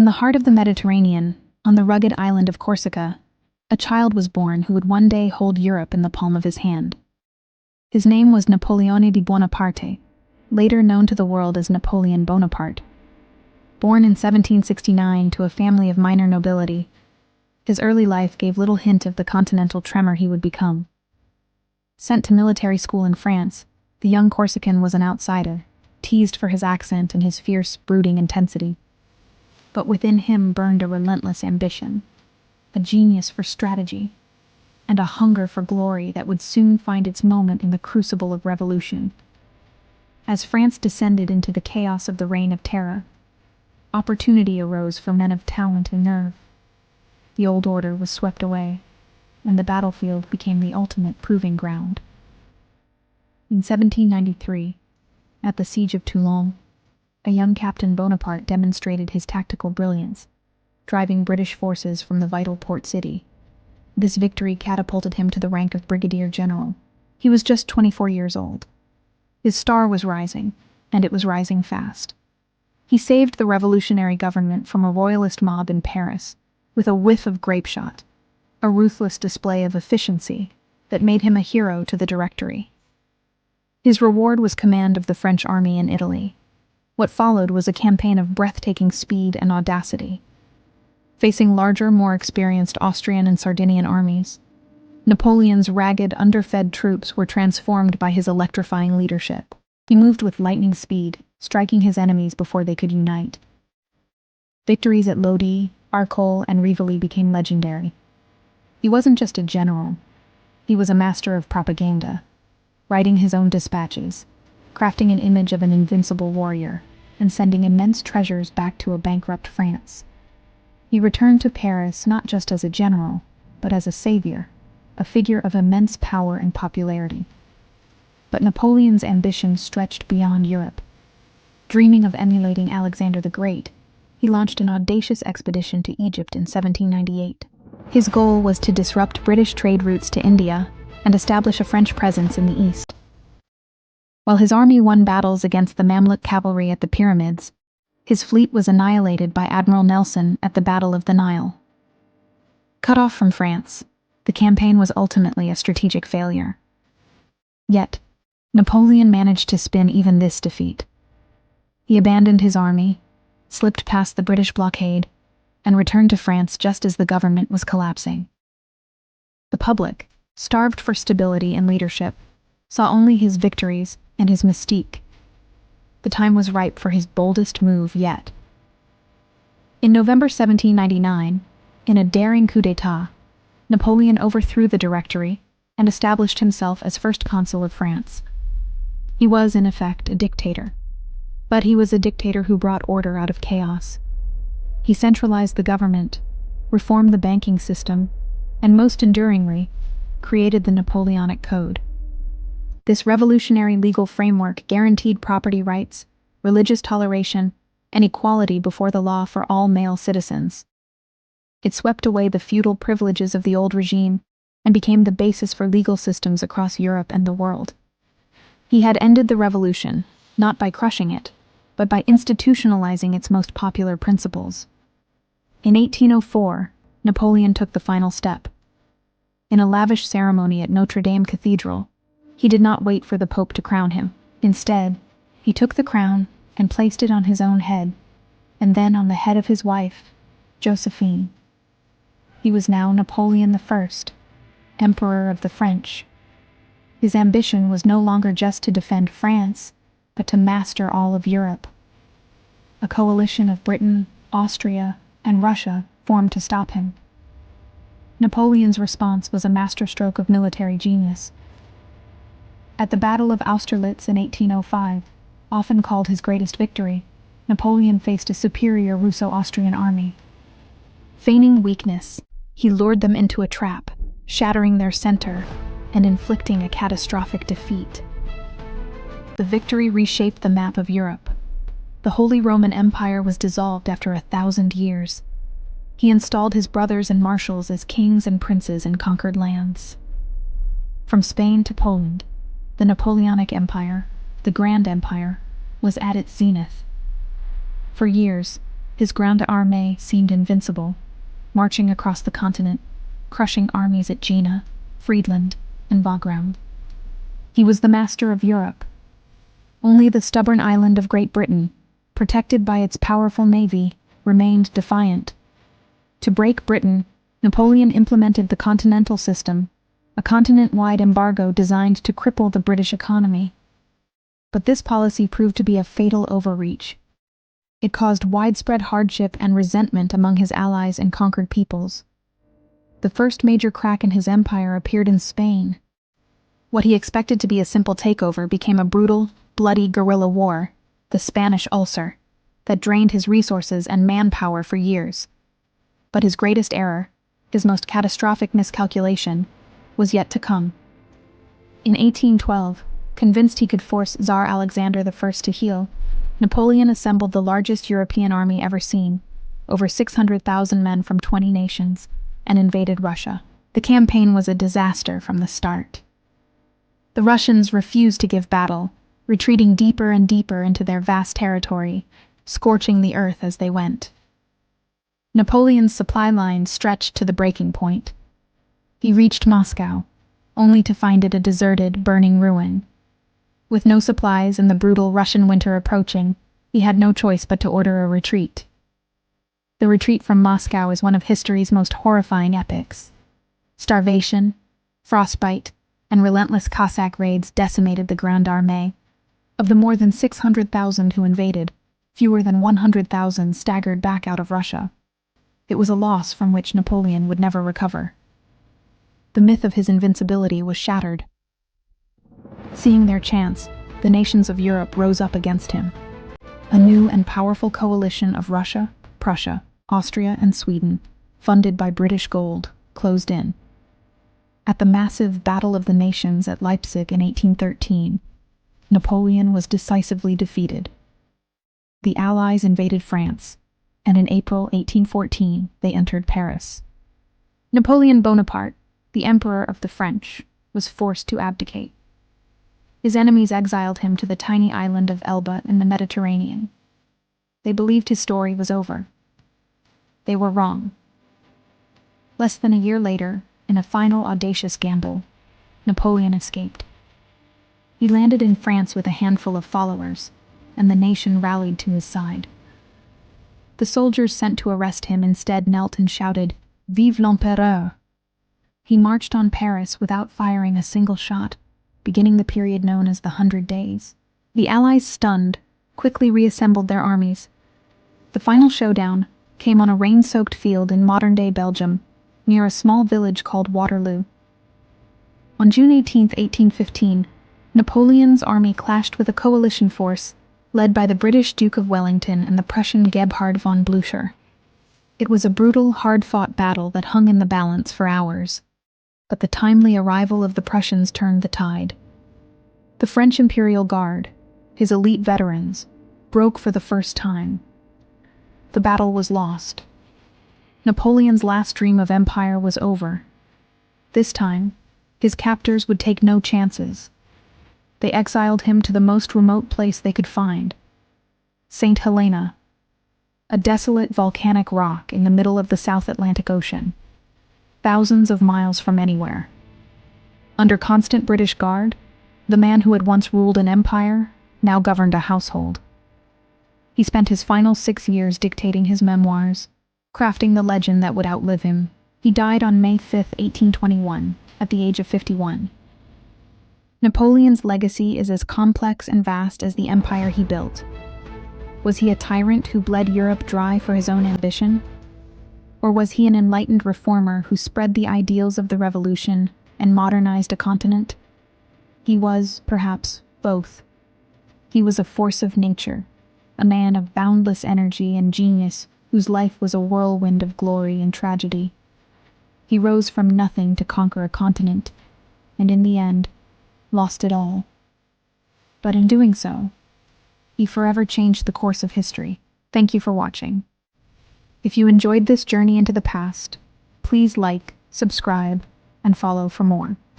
In the heart of the Mediterranean, on the rugged island of Corsica, a child was born who would one day hold Europe in the palm of his hand. His name was Napoleonic Bonaparte, later known to the world as Napoleon Bonaparte. Born in 1769 to a family of minor nobility, his early life gave little hint of the continental tremor he would become. Sent to military school in France, the young Corsican was an outsider, teased for his accent and his fierce, brooding intensity. But within him burned a relentless ambition, a genius for strategy, and a hunger for glory that would soon find its moment in the crucible of revolution. As France descended into the chaos of the Reign of Terror, opportunity arose for men of talent and nerve. The old order was swept away, and the battlefield became the ultimate proving ground. In 1793, at the Siege of Toulon, a young Captain Bonaparte demonstrated his tactical brilliance, driving British forces from the vital port city. This victory catapulted him to the rank of brigadier general. He was just 24 years old. His star was rising, and it was rising fast. He saved the revolutionary government from a royalist mob in Paris with a whiff of grapeshot, a ruthless display of efficiency that made him a hero to the Directory. His reward was command of the French army in Italy. What followed was a campaign of breathtaking speed and audacity. Facing larger, more experienced Austrian and Sardinian armies, Napoleon's ragged, underfed troops were transformed by his electrifying leadership. He moved with lightning speed, striking his enemies before they could unite. Victories at Lodi, Arcole, and Rivoli became legendary. He wasn't just a general. He was a master of propaganda, writing his own dispatches, crafting an image of an invincible warrior, and sending immense treasures back to a bankrupt France. He returned to Paris not just as a general, but as a savior, a figure of immense power and popularity. But Napoleon's ambition stretched beyond Europe. Dreaming of emulating Alexander the Great, he launched an audacious expedition to Egypt in 1798. His goal was to disrupt British trade routes to India and establish a French presence in the East. While his army won battles against the Mamluk cavalry at the pyramids, his fleet was annihilated by Admiral Nelson at the Battle of the Nile. Cut off from France, the campaign was ultimately a strategic failure. Yet, Napoleon managed to spin even this defeat. He abandoned his army, slipped past the British blockade, and returned to France just as the government was collapsing. The public, starved for stability and leadership, saw only his victories and his mystique. The time was ripe for his boldest move yet. In November 1799, in a daring coup d'état, Napoleon overthrew the Directory and established himself as first consul of France. He was, in effect, a dictator. But he was a dictator who brought order out of chaos. He centralized the government, reformed the banking system, and most enduringly, created the Napoleonic Code. This revolutionary legal framework guaranteed property rights, religious toleration, and equality before the law for all male citizens. It swept away the feudal privileges of the old regime and became the basis for legal systems across Europe and the world. He had ended the revolution, not by crushing it, but by institutionalizing its most popular principles. In 1804, Napoleon took the final step. In a lavish ceremony at Notre Dame Cathedral, he did not wait for the Pope to crown him. Instead, he took the crown and placed it on his own head, and then on the head of his wife, Josephine. He was now Napoleon I, Emperor of the French. His ambition was no longer just to defend France, but to master all of Europe. A coalition of Britain, Austria, and Russia formed to stop him. Napoleon's response was a masterstroke of military genius. At the Battle of Austerlitz in 1805, often called his greatest victory, Napoleon faced a superior Russo-Austrian army. Feigning weakness, he lured them into a trap, shattering their center and inflicting a catastrophic defeat. The victory reshaped the map of Europe. The Holy Roman Empire was dissolved after 1,000 years. He installed his brothers and marshals as kings and princes in conquered lands. From Spain to Poland, the Napoleonic Empire, the Grand Empire, was at its zenith. For years, His Grande Armée seemed invincible, marching across the continent, crushing armies at Jena, Friedland, and Wagram. He was the master of Europe. Only the stubborn island of Great Britain, protected by its powerful navy, remained defiant. To break Britain, Napoleon implemented the continental system, a continent-wide embargo designed to cripple the British economy. But this policy proved to be a fatal overreach. It caused widespread hardship and resentment among his allies and conquered peoples. The first major crack in his empire appeared in Spain. What he expected to be a simple takeover became a brutal, bloody guerrilla war, the Spanish Ulcer, that drained his resources and manpower for years. But his greatest error, his most catastrophic miscalculation, was yet to come. In 1812, convinced he could force Tsar Alexander I to heel, Napoleon assembled the largest European army ever seen, over 600,000 men from 20 nations, and invaded Russia. The campaign was a disaster from the start. The Russians refused to give battle, retreating deeper and deeper into their vast territory, scorching the earth as they went. Napoleon's supply lines stretched to the breaking point. He reached Moscow, only to find it a deserted, burning ruin. With no supplies and the brutal Russian winter approaching, he had no choice but to order a retreat. The retreat from Moscow is one of history's most horrifying epics. Starvation, frostbite, and relentless Cossack raids decimated the Grande Armée. Of the more than 600,000 who invaded, fewer than 100,000 staggered back out of Russia. It was a loss from which Napoleon would never recover. The myth of his invincibility was shattered. Seeing their chance, the nations of Europe rose up against him. A new and powerful coalition of Russia, Prussia, Austria, and Sweden, funded by British gold, closed in. At the massive Battle of the Nations at Leipzig in 1813, Napoleon was decisively defeated. The Allies invaded France, and in April 1814 they entered Paris. Napoleon Bonaparte, the Emperor of the French, was forced to abdicate. His enemies exiled him to the tiny island of Elba in the Mediterranean. They believed his story was over. They were wrong. Less than a year later, in a final audacious gamble, Napoleon escaped. He landed in France with a handful of followers, and the nation rallied to his side. The soldiers sent to arrest him instead knelt and shouted, "Vive l'Empereur!" He marched on Paris without firing a single shot, beginning the period known as the 100 Days. The Allies, stunned, quickly reassembled their armies. The final showdown came on a rain-soaked field in modern-day Belgium, near a small village called Waterloo. On June 18, 1815, Napoleon's army clashed with a coalition force led by the British Duke of Wellington and the Prussian Gebhard von Blücher. It was a brutal, hard-fought battle that hung in the balance for hours. But the timely arrival of the Prussians turned the tide. The French Imperial Guard, his elite veterans, broke for the first time. The battle was lost. Napoleon's last dream of empire was over. This time, his captors would take no chances. They exiled him to the most remote place they could find, St. Helena, a desolate volcanic rock in the middle of the South Atlantic Ocean, thousands of miles from anywhere. Under constant British guard, the man who had once ruled an empire now governed a household. He spent his final 6 years dictating his memoirs, crafting the legend that would outlive him. He died on May 5, 1821, at the age of 51. Napoleon's legacy is as complex and vast as the empire he built. Was he a tyrant who bled Europe dry for his own ambition? Or was he an enlightened reformer who spread the ideals of the revolution and modernized a continent? He was, perhaps, both. He was a force of nature, a man of boundless energy and genius whose life was a whirlwind of glory and tragedy. He rose from nothing to conquer a continent, and in the end, lost it all. But in doing so, he forever changed the course of history. Thank you for watching. If you enjoyed this journey into the past, please like, subscribe, and follow for more.